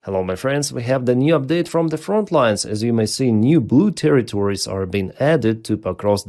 Hello my friends, we have the new update from the front lines. As you may see, new blue territories are being added to Pokrovsk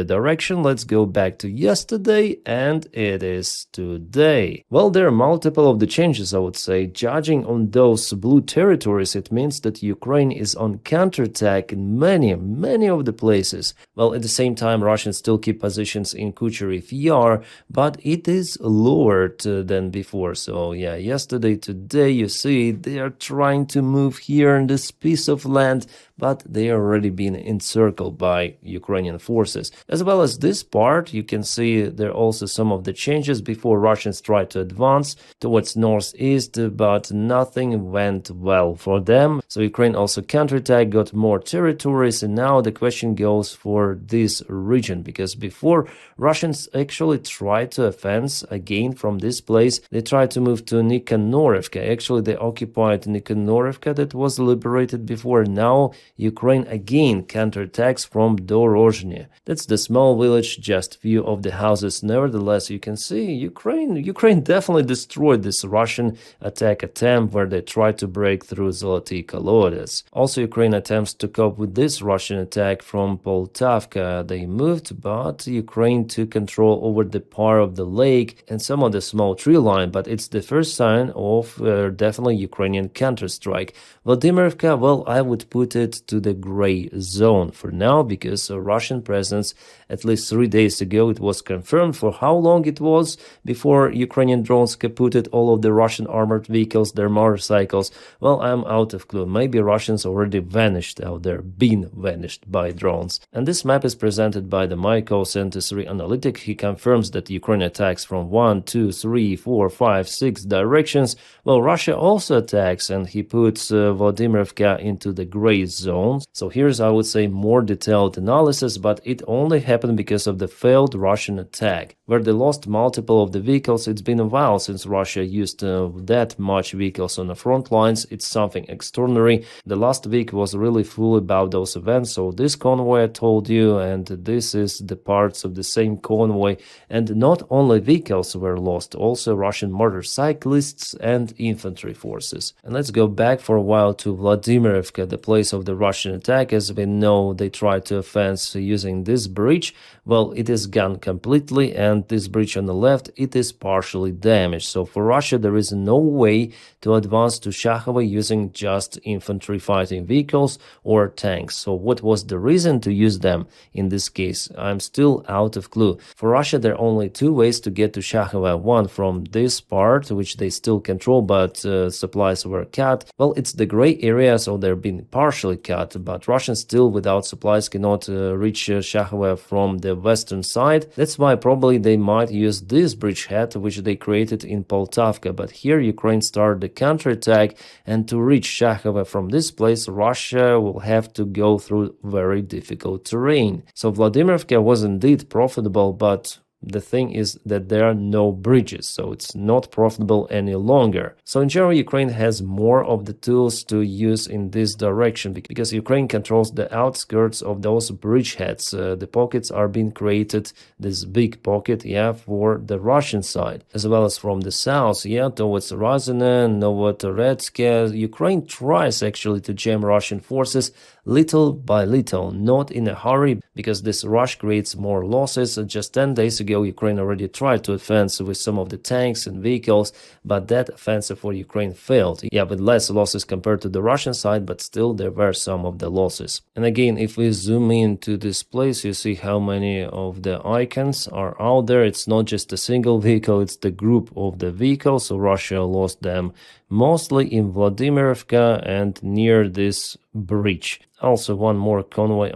direction. Let's go back to yesterday, and it is today. Well, there are multiple of the changes, I would say. Judging on those blue territories, it means that Ukraine is on counterattack in many of the places. Well, at the same time, Russians still keep positions in Kucherov Yar, but it is lowered than before. So yeah, yesterday, today, you see, they are trying to move here in this piece of land, but they are already been encircled by Ukrainian forces. As well as this part, you can see there are also some of the changes before Russians tried to advance towards northeast, but nothing went well for them. So Ukraine also counterattacked, got more territories, and now the question goes for this region, because before Russians actually tried to advance again from this place. They tried to move to Nikanorovka. Actually, they occupied Nikanorovka that was liberated before. Now Ukraine again counterattacks from Dorozhny. That's the small village, just few of the houses. Nevertheless, you can see Ukraine definitely destroyed this Russian attack attempt where they tried to break through Zoloty Kolodets. Also, Ukraine attempts to cope with this Russian attack from Poltavka. They moved, but Ukraine took control over the part of the lake and some of the small tree line, but it's the first sign of definitely Ukrainian counterstrike. Vladimirivka, well, I would put it to the gray zone for now, because a Russian presence at least 3 days ago, it was confirmed. For how long it was before Ukrainian drones kaputted all of the Russian armored vehicles, their motorcycles, well, I'm out of clue. Maybe Russians already vanished out there, been vanished by drones. And this map is presented by the Myco Center analytic. He confirms that Ukraine attacks from 1, 2, 3, 4, 5, 6 directions. Well, Russia also attacks, and he puts Vladimirivka into the gray zone. So here's, I would say, more detailed analysis, but it only happened because of the failed Russian attack, where they lost multiple of the vehicles. It's been a while since Russia used that much vehicles on the front lines. It's something extraordinary. The last week was really full about those events. So this convoy I told you, and this is the parts of the same convoy. And not only vehicles were lost, also Russian motorcyclists and infantry forces. And let's go back for a while to Vladimirivka, the place of the Russian attack. As we know, they tried to offense using this bridge. Well, it is gone completely, and this bridge on the left, it is partially damaged. So for Russia, there is no way to advance to Shakhova using just infantry fighting vehicles or tanks. So what was the reason to use them in this case? I'm still out of clue. For Russia, there are only two ways to get to Shakhova. One from this part, which they still control, but supplies were cut. Well, it's the gray area, so they're being partially cut, but Russians still without supplies cannot reach Shakhova from the western side. That's why probably they might use this bridgehead which they created in Poltavka, but here Ukraine started the counterattack, and to reach Shakhova from this place, Russia will have to go through very difficult terrain. So Vladimirivka was indeed profitable, but the thing is that there are no bridges, so it's not profitable any longer. So in general, Ukraine has more of the tools to use in this direction, because Ukraine controls the outskirts of those bridgeheads. The pockets are being created, this big pocket, yeah, for the Russian side, as well as from the south, yeah, towards Razine, Novotoretsk. Ukraine tries actually to jam Russian forces little by little, not in a hurry, because this rush creates more losses. Just 10 days ago, Ukraine already tried to advance with some of the tanks and vehicles, but that offensive for Ukraine failed. Yeah, with less losses compared to the Russian side, but still there were some of the losses. And again, if we zoom into this place, you see how many of the icons are out there. It's not just a single vehicle, it's the group of the vehicles. So Russia lost them mostly in Vladimirivka and near this bridge. Also one more convoy.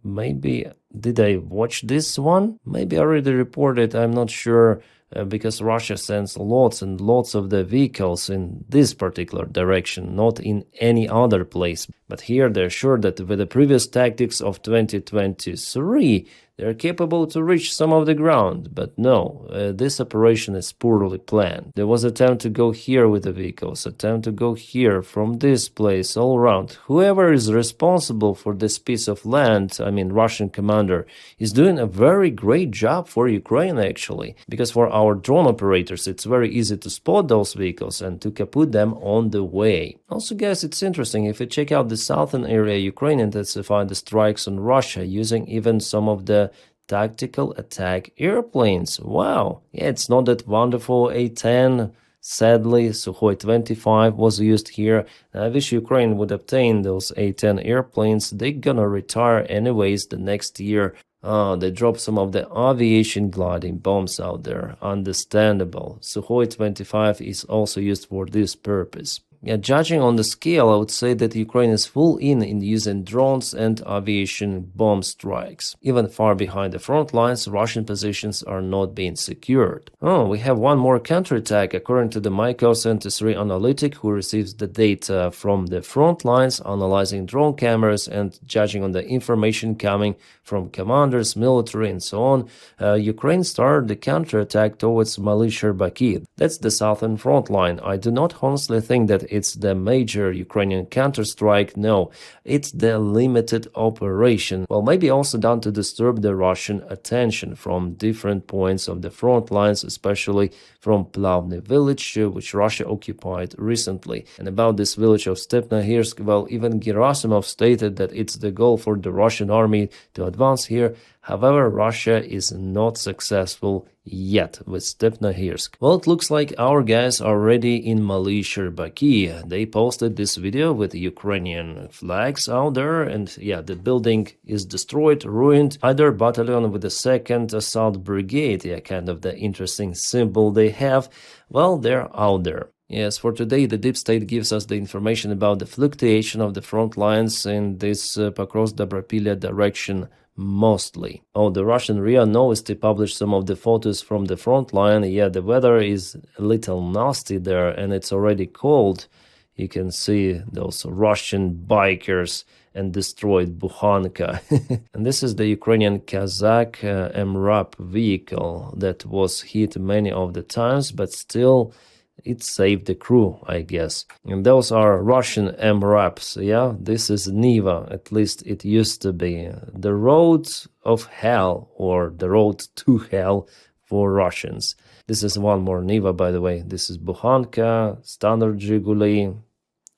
Maybe did I watch this one? Maybe I already reported, I'm not sure, because Russia sends lots and lots of the vehicles in this particular direction, not in any other place. But here they're sure that with the previous tactics of 2023, they're capable to reach some of the ground. But no, this operation is poorly planned. There was attempt to go here with the vehicles, attempt to go here from this place all around. Whoever is responsible for this piece of land, I mean Russian commander, is doing a very great job for Ukraine actually. Because for our drone operators, it's very easy to spot those vehicles and to kaput them on the way. Also, guys, it's interesting. If you check out the southern area, Ukraine intensified the strikes on Russia using even some of the tactical attack airplanes. Wow. Yeah, it's not that wonderful A-10. Sadly, Sukhoi 25 was used here. I wish Ukraine would obtain those A-10 airplanes. They're gonna retire anyways the next year. They dropped some of the aviation gliding bombs out there. Understandable. Sukhoi 25 is also used for this purpose. Yeah, judging on the scale, I would say that Ukraine is full in using drones and aviation bomb strikes. Even far behind the front lines, Russian positions are not being secured. Oh, we have one more counterattack, according to the Myco73 analytic, who receives the data from the front lines, analyzing drone cameras and judging on the information coming from commanders, military, and so on. Ukraine started the counterattack towards Malisher-Baki. That's the southern front line. I do not honestly think that it's the major Ukrainian counterstrike. No, it's the limited operation. Well, maybe also done to disturb the Russian attention from different points of the front lines, especially from Plavny village, which Russia occupied recently. And about this village of Stepnohirsk, well, even Gerasimov stated that it's the goal for the Russian army to advance here. However, Russia is not successful yet with Stepnohirsk. Well, it looks like our guys are already in Malisher-Baki. They posted this video with Ukrainian flags out there, and yeah, the building is destroyed, ruined. Either battalion with the 2nd Assault Brigade, yeah, kind of the interesting symbol they have. Well, they're out there. Yes, for today, the deep state gives us the information about the fluctuation of the front lines in this Pokrovsk-Dobropilya direction mostly. Oh, the Russian RIA Novosti published some of the photos from the front line. Yeah, the weather is a little nasty there and it's already cold. You can see those Russian bikers and destroyed Bukhanka. And this is the Ukrainian Kazakh MRAP vehicle that was hit many of the times, but still it saved the crew, I guess. And those are Russian MRAPs, yeah? This is Niva, at least it used to be. The road of hell, or the road to hell for Russians. This is one more Niva, by the way. This is Bukhanka, Standard Zhiguli.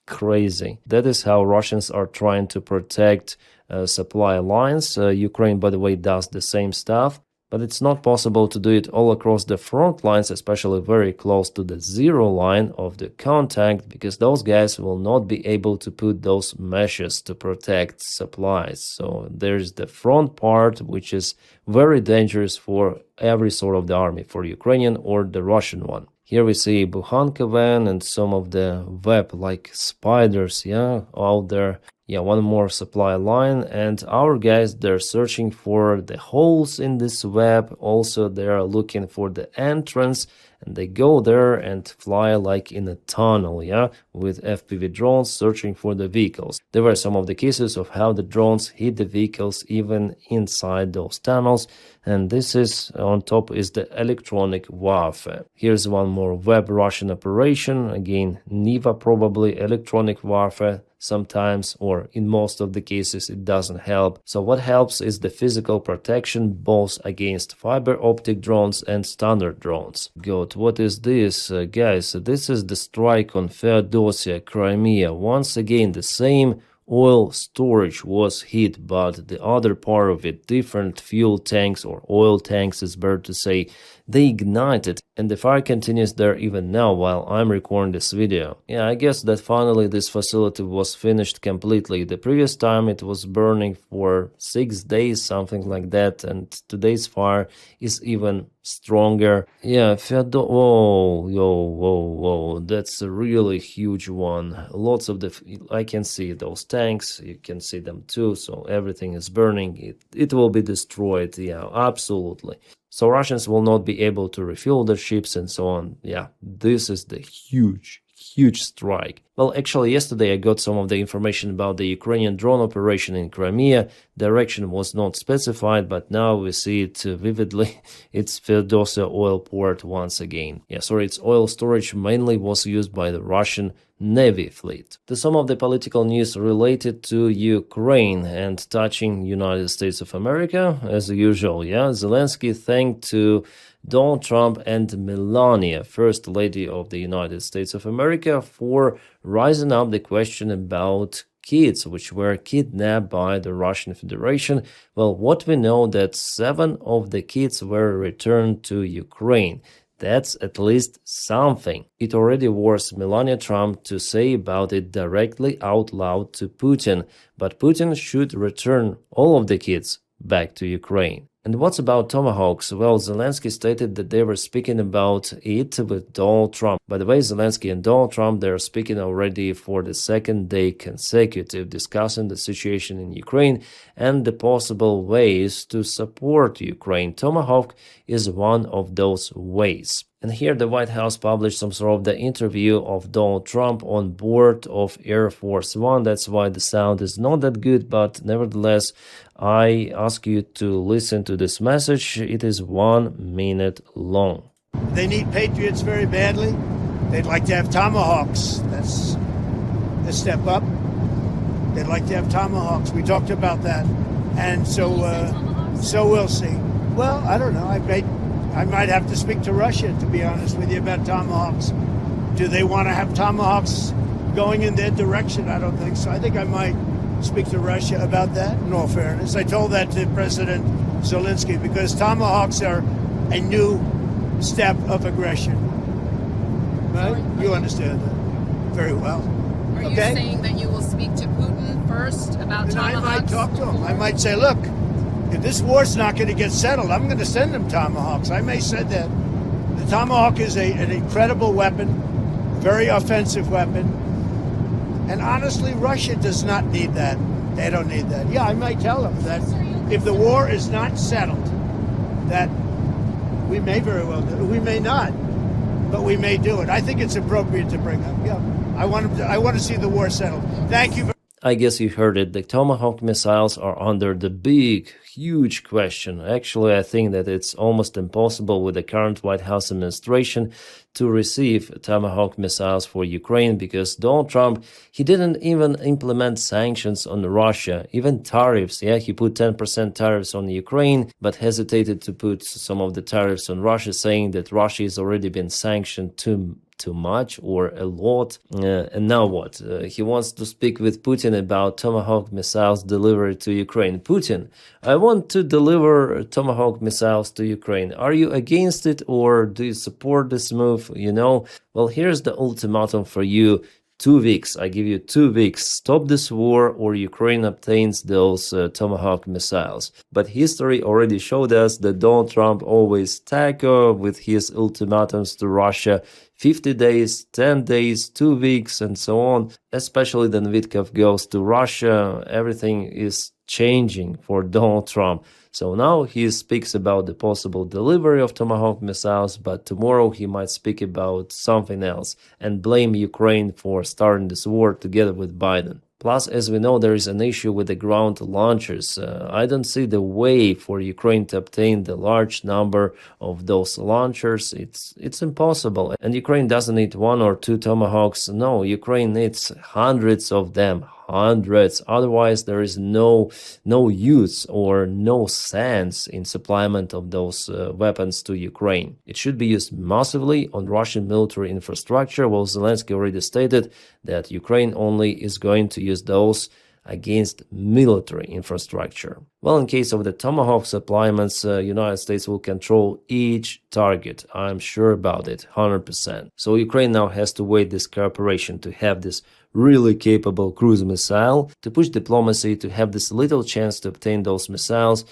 Crazy. That is how Russians are trying to protect supply lines. Ukraine, by the way, does the same stuff. But it's not possible to do it all across the front lines, especially very close to the zero line of the contact, because those guys will not be able to put those meshes to protect supplies. So there's the front part, which is very dangerous for every sort of the army, for Ukrainian or the Russian one. Here we see Bukhanka van and some of the web like spiders, yeah, out there. Yeah, one more supply line, and our guys, they're searching for the holes in this web. Also, they're looking for the entrance, and they go there and fly like in a tunnel, yeah, with FPV drones searching for the vehicles. There were some of the cases of how the drones hit the vehicles even inside those tunnels, and this is, on top is the electronic warfare. Here's one more web Russian operation, again, Niva probably, electronic warfare. Sometimes, or in most of the cases, it doesn't help. So what helps is the physical protection both against fiber optic drones and standard drones. Good. What is this, guys? This is the strike on Feodosia, Crimea. Once again, the same oil storage was hit, but the other part of it, different fuel tanks or oil tanks, is better to say, they ignited, and the fire continues there even now while I'm recording this video. Yeah, I guess that finally this facility was finished completely. The previous time it was burning for 6 days, something like that, and today's fire is even stronger. Yeah, whoa, that's a really huge one. Lots of I can see those tanks, you can see them too, so everything is burning. It will be destroyed, yeah, absolutely. So Russians will not be able to refuel their ships and so on. Yeah, this is the huge strike. Well, actually, yesterday I got some of the information about the Ukrainian drone operation in Crimea. Direction was not specified, but now we see it vividly. It's Feodosia oil port once again. Yeah, sorry, its oil storage mainly was used by the Russian Navy fleet. To some of the political news related to Ukraine and touching United States of America, as usual, Zelensky thanked to Donald Trump and Melania, First Lady of the United States of America, for rising up the question about kids which were kidnapped by the Russian Federation. Well, what we know that 7 of the kids were returned to Ukraine. That's at least something. It already was Melania Trump to say about it directly out loud to Putin, but Putin should return all of the kids back to Ukraine. And what's about Tomahawks? Well, Zelensky stated that they were speaking about it with Donald Trump. By the way, Zelensky and Donald Trump, they're speaking already for the second day consecutive, discussing the situation in Ukraine and the possible ways to support Ukraine. Tomahawk is one of those ways. And here the White House published some sort of the interview of Donald Trump on board of Air Force One. That's why the sound is not that good, but nevertheless, I ask you to listen to this message. It is 1 minute long. They need Patriots very badly. They'd like to have Tomahawks. That's a step up. They'd like to have Tomahawks. We talked about that. And so we'll see. Well, I don't know. I might have to speak to Russia, to be honest with you, about Tomahawks. Do they want to have Tomahawks going in their direction? I don't think so. I think I might speak to Russia about that, in all fairness. I told that to President Zelensky because Tomahawks are a new step of aggression. Right? You understand that very well. Are you saying that you will speak to Putin first about Tomahawks? I might talk to him. I might say, look, if this war's not going to get settled, I'm going to send them Tomahawks. I may say that. The Tomahawk is an incredible weapon, very offensive weapon. And honestly, Russia does not need that. They don't need that. Yeah, I might tell them that if the war is not settled, that we may very well do it. We may not, but we may do it. I think it's appropriate to bring up. Yeah, I want to see the war settled. Thank you. I guess you heard it. The Tomahawk missiles are under the big, huge question. Actually, I think that it's almost impossible with the current White House administration to receive Tomahawk missiles for Ukraine because Donald Trump, he didn't even implement sanctions on Russia, even tariffs. Yeah, he put 10% tariffs on Ukraine, but hesitated to put some of the tariffs on Russia, saying that Russia has already been sanctioned too much or a lot. And now what? He wants to speak with Putin about Tomahawk missiles delivered to Ukraine. Putin, I want to deliver Tomahawk missiles to Ukraine. Are you against it or do you support this move? Well, here's the ultimatum for you. 2 weeks. I give you 2 weeks. Stop this war or Ukraine obtains those Tomahawk missiles. But history already showed us that Donald Trump always tackle with his ultimatums to Russia. 50 days, 10 days, 2 weeks, and so on. Especially when Witkoff goes to Russia, everything is changing for Donald Trump. So now he speaks about the possible delivery of Tomahawk missiles, but tomorrow he might speak about something else and blame Ukraine for starting this war together with Biden. Plus, as we know, there is an issue with the ground launchers. I don't see the way for Ukraine to obtain the large number of those launchers. It's impossible. And Ukraine doesn't need 1 or 2 Tomahawks. No, Ukraine needs hundreds of them. Hundreds. Otherwise, there is no use or no sense in supplyment of those weapons to Ukraine. It should be used massively on Russian military infrastructure, while Zelensky already stated that Ukraine only is going to use those against military infrastructure. Well, in case of the Tomahawk supplements, United States will control each target. I'm sure about it, 100%. So Ukraine now has to wait this cooperation to have this really capable cruise missile, to push diplomacy to have this little chance to obtain those missiles,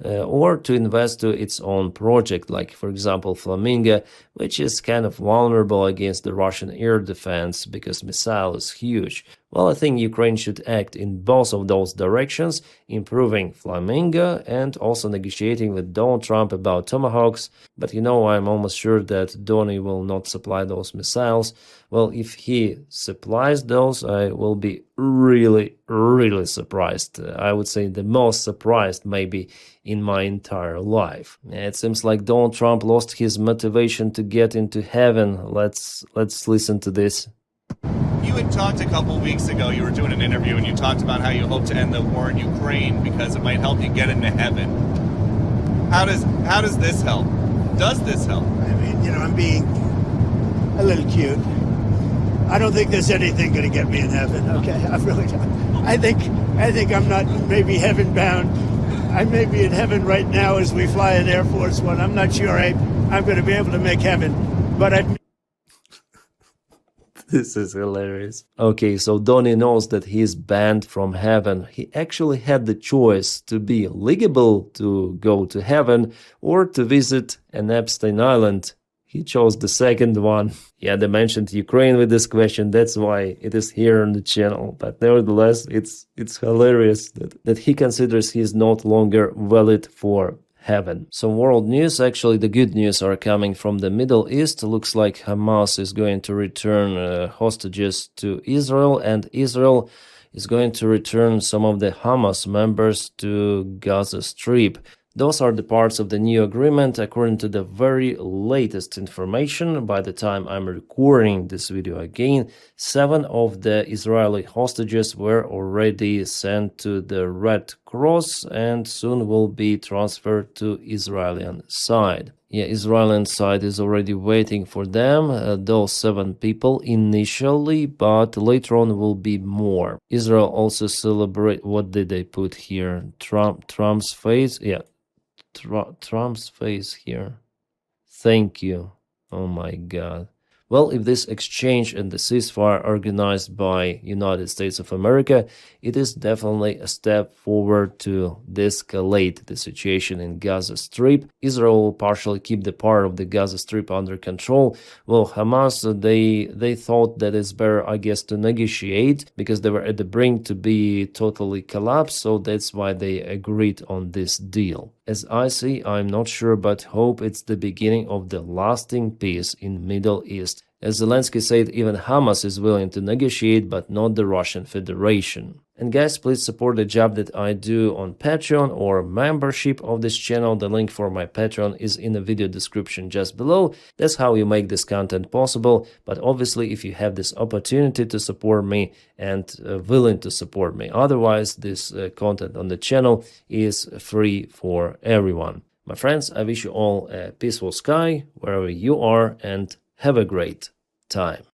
or to invest to its own project, like, for example, Flamingo, which is kind of vulnerable against the Russian air defense because missile is huge. Well, I think Ukraine should act in both of those directions, improving Flamingo and also negotiating with Donald Trump about Tomahawks. But I'm almost sure that Donny will not supply those missiles. Well, if he supplies those, I will be really, really surprised. I would say the most surprised maybe in my entire life. It seems like Donald Trump lost his motivation to get into heaven. Let's listen to this. you had talked a couple weeks ago, you were doing an interview, and you talked about how you hope to end the war in Ukraine because it might help you get into heaven. How does this help? Does this help? I mean, you know, I'm being a little cute. I don't think there's anything going to get me in heaven. Okay, I really don't. I think I'm not maybe heaven bound. I may be in heaven right now as we fly an Air Force One. I'm not sure I'm going to be able to make heaven, but This is hilarious. Okay, so Donnie knows that he's banned from heaven. He actually had the choice to be legible to go to heaven or to visit an Epstein Island. He chose the second one. Yeah, they mentioned Ukraine with this question. That's why it is here on the channel. But nevertheless, it's hilarious that he considers he is not longer valid for heaven. Some world news, actually the good news are coming from the Middle East. Looks like Hamas is going to return hostages to Israel, and Israel is going to return some of the Hamas members to Gaza Strip. Those are the parts of the new agreement according to the very latest information. By the time I'm recording this video again, 7 of the Israeli hostages were already sent to the Red Cross and soon will be transferred to Israeli side. Yeah, Israeli side is already waiting for them, those 7 people initially, but later on will be more. Israel also celebrate, what did they put here? Trump's face? Yeah. Trump's face here. Thank you. Oh my God. Well, if this exchange and the ceasefire organized by United States of America, it is definitely a step forward to de-escalate the situation in Gaza Strip. Israel will partially keep the part of the Gaza Strip under control. Well, Hamas, they thought that it's better, I guess, to negotiate because they were at the brink to be totally collapsed, so that's why they agreed on this deal. As I see, I'm not sure, but hope it's the beginning of the lasting peace in Middle East. As Zelensky said, even Hamas is willing to negotiate, but not the Russian Federation. And guys, please support the job that I do on Patreon or membership of this channel. The link for my Patreon is in the video description just below. That's how you make this content possible. But obviously, if you have this opportunity to support me and willing to support me, otherwise this content on the channel is free for everyone. My friends, I wish you all a peaceful sky wherever you are and have a great time.